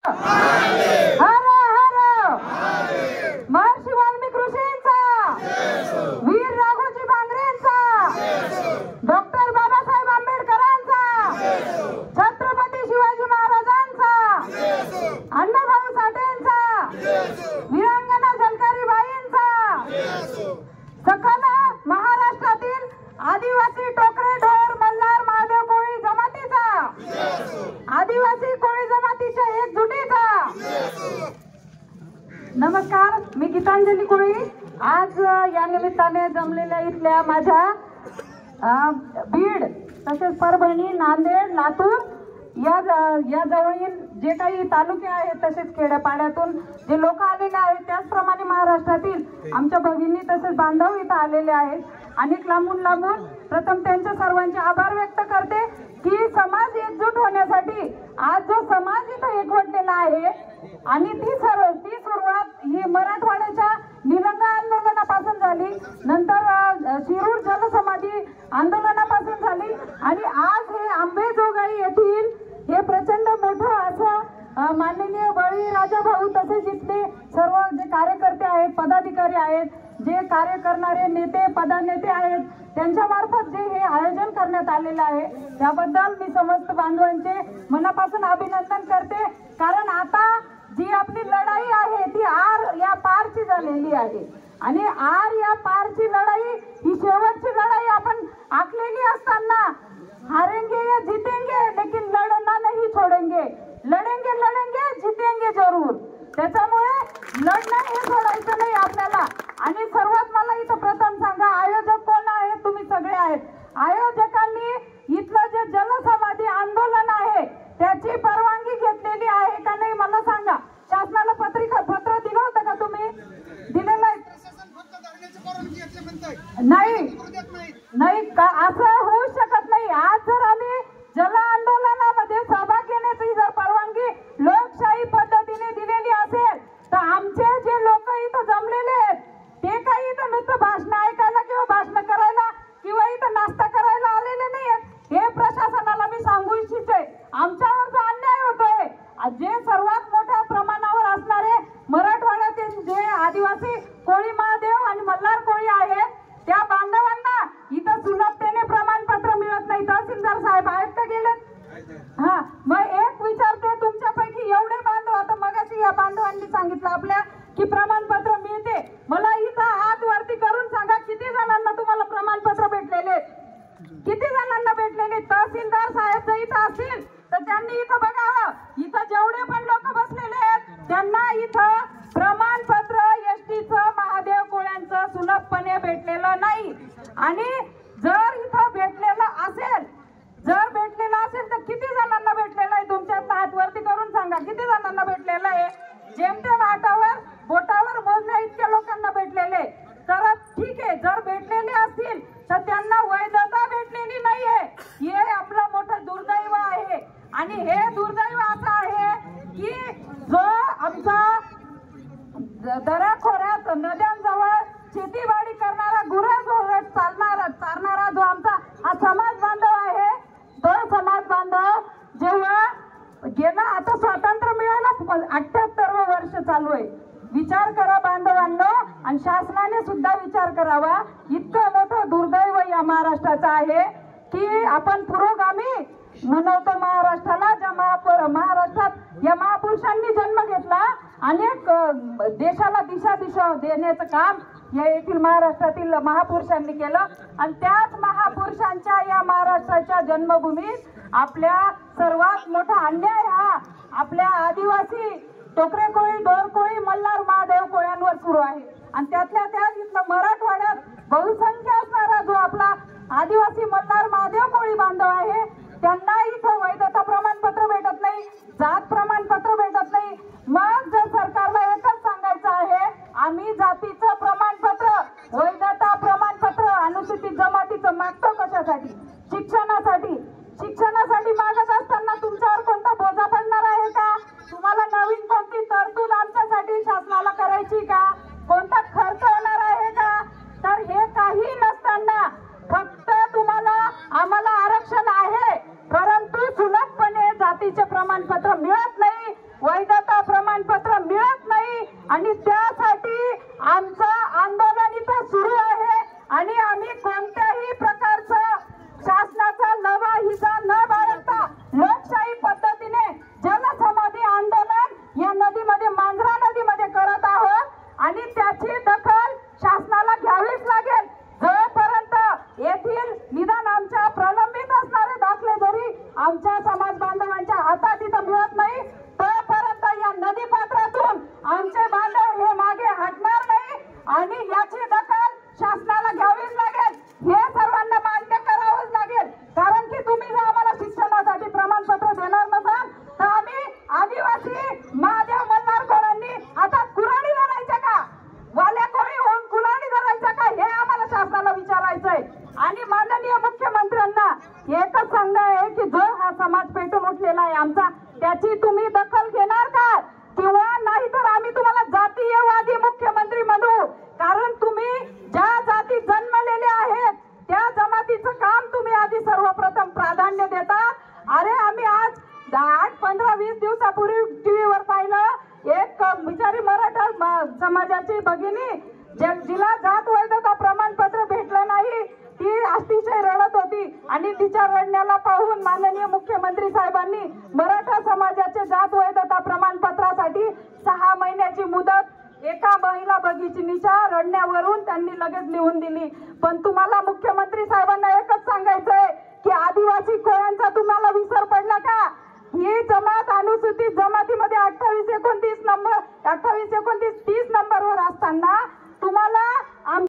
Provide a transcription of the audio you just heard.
हर हर महर्षी वाल्मिकी ऋषींचा, वीर Raghoji भांगरेंचा, doctor Babasaheb आंबेडकरांचा, छत्रपती शिवाजी महाराजांचा, अण्णाभाऊ साठेंचा, वीरांगना झलकारी बाईंचा, सकल महाराष्ट्रातील आदिवासी टोकरे ढोर मल्हार महादेव कोळी जमातीचा, आदिवासी कोळी जमातीच्या एकजुटीचा. नमस्कार, मी गीतांजली कोळी. आज या निमित्ताने जमलेल्या इथल्या माझ्या बीड तसेच परभणी, नांदेड, लातूर या जवळील जे काही तालुके आहेत तसेच खेड्यापाड्यातून जे लोक आलेले आहेत, त्याचप्रमाणे महाराष्ट्रातील आमच्या भगिनी तसेच बांधव इथं आलेले आहेत. अनेक लांबून प्रथम त्यांचे सर्वांचे आभार व्यक्त करते की समाज एकजूट होण्यासाठी आज जो समाज इथं एकवटलेला आहे आणि ती सुरुवात ही मराठवाड्याच्या निलंगा आंदोलनापासून झाली, नंतर शिरूर जलसमाधी आंदोलनापासून झाली आणि आज हे अंबेजोगाई येथील हे प्रचंड मोठं असं माननीय बळीराजा भाऊ तसेच इथले सर्व जे कार्यकर्ते आहेत, पदाधिकारी आहेत, जे कार्य करणारे नेते पदानेते आहेत, त्यांच्या मार्फत जे हे आयोजन करण्यात आलेलं आहे त्याबद्दल मी समस्त बांधवांचे मनापासून अभिनंदन करते. कारण आता जी आपली लढाई आहे ती आर या पारची झालेली आहे आणि आर या पारची लढाई ही शेवटची लढाई आपण आखलेली असताना हारेंगे या जीतेंगे लेकिन लढना नहीं छोडेंगे, लढेंगे लढेंगे जीतेंगे जरूर. त्याच्यामुळे लढणं हे सोडायचं नाही आपल्याला. आणि सर्वात मला इथं प्रथम सांगा, आयोजक कोण आहेत? तुम्ही सगळे आहेत. आयोजकांनी इथलं जे जलसमाधी आंदोलन आहे त्याची परवानगी घेतलेली आहे का नाही मला सांगा. शासनाला पत्र दिलं होतं का तुम्ही? दिलेलं नाही का? असं होऊ शकत नाही. आज जर आम्ही जल आंदोलनामध्ये सहभाग घेण्याची जर परवानगी लोकशाही पद्धतीने दिलेली असेल तर आमचे जे लोक इथं जमलेले आहेत ते काही इथं नुसतं भाषण ऐकायला किंवा भाषण करायला किंवा इथं नाश्ता करायला आलेले नाही आहेत. हे प्रशासनाला मी सांगू इच्छिते. आमच्यावर जो अन्याय होतोय, जे सर्वात मोठ्या प्रमाणावर असणारे मराठवाड्यातील जे आदिवासी कोळी महादेव आणि मल्हार कोळी आहेत त्या बांधवांना इथं सुलभतेने प्रमाणपत्र मिळत नाही. तहसीलदार साहेब आहेत का गेलेत? हा, मग एक विचारते, तुमच्यापैकी एवढे बांधव, आता मगाशी या बांधवांनी सांगितलं आपल्या की प्रमाणपत्र मिळते, मला इथं हात वरती करून सांगा किती जणांना तुम्हाला प्रमाणपत्र भेटलेले, किती जणांना भेटलेले? तहसीलदार साहेब जर इथं असतील तर त्यांनी इथं बघावं. इथं जेवढे पण लोक बसलेले आहेत त्यांना इथं प्रमाणपत्र एसटीचं महादेव कोळ्यांचं सुलभपणे भेटलेलं नाही. आणि जर इथं भेटलेलं असेल तर किती जणांना भेटलेलं आहे? तुमच्यात हात वरती करून सांगा किती जणांना भेटलेलं आहे? जेमतेम हातावर बोटावर मोजण्या इतक्या लोकांना भेटलेले. तर ठीक आहे, जर भेटलेले असतील तर त्यांना वैधता भेटलेली नाहीये. हे आपलं मोठं दुर्दैव आहे. आणि हे दुर्दैव असं आहे की जो आमचा दऱ्याखोऱ्यात नद्यांजवळ शेतीवाडी करणारा गुरं चालणारा जो आमचा हा समाज बांधव आहे, तो समाज बांधव जेव्हा गेला, आता स्वातंत्र्य मिळायला 78वं वर्ष चालू आहे. विचार करा बांधवांनो, आणि शासनाने सुद्धा विचार करावा. इतकं मोठं दुर्दैव या महाराष्ट्राचं आहे की आपण पुरोगामी म्हणवतो महाराष्ट्राला. ज्या महाराष्ट्रात या महापुरुषांनी जन्म घेतला, अनेक देशाला दिशा देण्याचं काम या येथील महाराष्ट्रातील महापुरुषांनी केलं. आणि त्याच महापुरुषांच्या या महाराष्ट्राच्या जन्मभूमीत आपल्या सर्वात मोठा अन्याय हा आपल्या आदिवासी टोकरे कोळी, डोर कोळी, मल्हार महादेव कोळ्यांवर सुरू आहे. आणि त्यातल्या त्यात इथलं मराठवाड्यात बहुसंख्य असणारा जो आपला आदिवासी मल्हार महादेव कोळी बांधव आहे त्यांना इथं वैधता प्रमाणपत्र भेटत नाही, जात प्रमाणपत्र भेटत नाही. मग जर सरकारला एकच सांगायचं आहे, आम्ही जातीचं प्रमाणपत्र, वैधता प्रमाणपत्र अनुसूचित जमातीचं मागतो कशासाठी? शिक्षणासाठी मागत असताना तुमच्यावर कोणता बोजा पडणार आहे का? तुम्हाला नवीन कोणती तरतूद आमच्यासाठी शासनाला करायची का? कोणता खर्च होणार आहे का? तर हे काही नसताना फक्त तुम्हाला आम्हाला आरक्षण आहे परंतु सुलभपणे जातीचे प्रमाणपत्र मिळत नाही, आणि त्यासाठी आमचं आंदोलन इथं सुरू आहे आणि आम्ही कोणत्याही प्रकारचं शासनाचा लवाहिसा न बाळगता लोकशाही पद्धतीने जलसमाधी आंदोलन या नदीमध्ये मांजरा नदीमध्ये करत आहोत आणि त्याची दखल शासनाला घ्यावीच लागेल. जोपर्यंत येथील निदान आमच्या प्रलंबित असणारे दाखले जरी आमच्या समाज बांधवांच्या हातात इथं मिळत नाही तोपर्यंत या नदी पात्रातून आमचे बांधव हे मागे हटणार नाही आणि याची दखल शासनाला घ्यावीच लागेल. हे सर्वांना मान्य करावंच लागेल. कारण की तुम्ही जर आम्हाला शिक्षणासाठी प्रमाणपत्र देणार नसाल तर आम्ही आदिवासी महादेव मल्हारकोरांनी आता कुऱ्हाडी धरायच्या का, वाल्या कोळी होऊन कुऱ्हाडी धरायच्या का, हे आम्हाला शासनाला विचारायचंय. आणि माननीय मुख्यमंत्र्यांना एकच सांगणं आहे की जो हा समाज पेटून उठलेला आहे आमचा, त्याची तुम्ही दखल घेणार का किंवा नाही तर आम्ही तुम्हाला जातीयवादी मुख्यमंत्री म्हणू. कारण तुम्ही ज्या जाती जन्मलेले आहेत त्या जमातीचं काम तुम्ही आधी सर्वप्रथम प्राधान्य देता. अरे आम्ही आज 8-15-20 दिवसापूर्वी टीव्हीवर पाहिलं एक बिचारी मराठा समाजाची भगिनी जिला जात वैधता प्रमाणपत्र भेटलं नाही ती अतिशय रडत होती आणि तिच्या रडण्याला पाहून माननीय मुख्यमंत्री साहेबांनी मराठा समाजाचे जात वैधता प्रमाणपत्रासाठी 6 महिन्याची मुदत एका महिला भगिनीच्या रडण्यावरून त्यांनी लगेच लिहून दिली. पण तुम्हाला मुख्यमंत्री साहेबांना एकच सांगायचंय की आदिवासी कोळ्यांचा तुम्हाला विसर पडला का. ही जमात अनुसूचित जमातीमध्ये 28-29 नंबर 28-29-30 नंबरवर असताना तुम्हाला